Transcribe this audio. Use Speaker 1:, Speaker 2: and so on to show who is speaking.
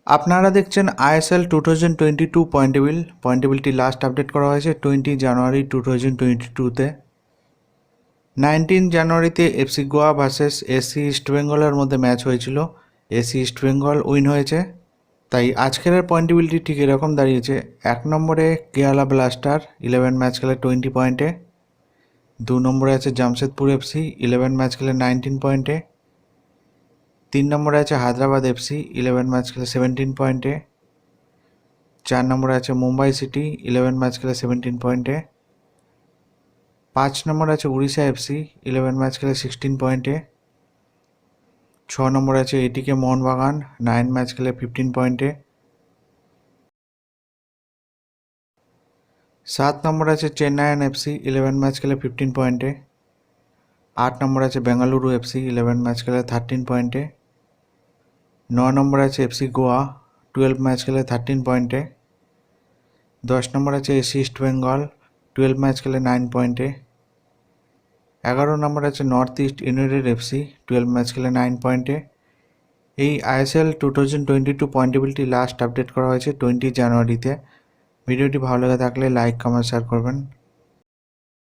Speaker 1: আপনারা দেখছেন ISL 2022 point টেবিলটি লাস্ট আপডেট করা হয়েছে 20 জানুয়ারি 2022-তে। 19 জানুয়ারিতে এফসি গোয়া ভার্সেস এসি ইস্টবেঙ্গলের মধ্যে ম্যাচ হয়েছিল। এসি ইস্টবেঙ্গল উইন হয়েছে। তাই আজকের পয়েন্ট টেবিলটি ঠিক এরকম দাঁড়িয়েছে। 1 নম্বরে কেরালা ব্লাস্টার 11 ম্যাচ খেলে 20 পয়েন্টে। 2 নম্বরে আছে জামশেদপুর এফসি 11 ম্যাচ খেলে 19 পয়েন্টে। 3 নম্বরে আছে হায়দ্রাবাদ এফসি 11 ম্যাচ খেলে 17 পয়েন্টে। 4 নম্বরে আছে মুম্বাই সিটি 11 ম্যাচ খেলে 17 পয়েন্টে। 5 নম্বরে আছে উড়িষ্যা এফসি 11 ম্যাচ খেলে 16 পয়েন্টে। 6 নম্বরে আছে এটিকে মোহনবাগান 9 ম্যাচ খেলে 15 পয়েন্টে। 7 নম্বরে আছে চেন্নাইয়ান এফসি 11 ম্যাচ খেলে 15 পয়েন্টে। 8 নম্বরে আছে বেঙ্গালুরু এফসি 11 ম্যাচ খেলে 13 পয়েন্টে। 9 নম্বরে আছে এফসি গোয়া 12 ম্যাচ খেলে 13 পয়েন্টে। 10 নম্বরে আছে এসি ইস্ট বেঙ্গল 12 ম্যাচ খেলে 9 পয়েন্টে। 11 নম্বরে আছে north east United FC 12 match খেলে 9 পয়েন্টে। এই আইএসএল 2022 পয়েন্ট টেবিলটি লাস্ট আপডেট করা হয়েছে 20 জানুয়ারিতে। ভিডিওটি ভালো লেগে থাকলে লাইক কমেন্ট শেয়ার করবেন।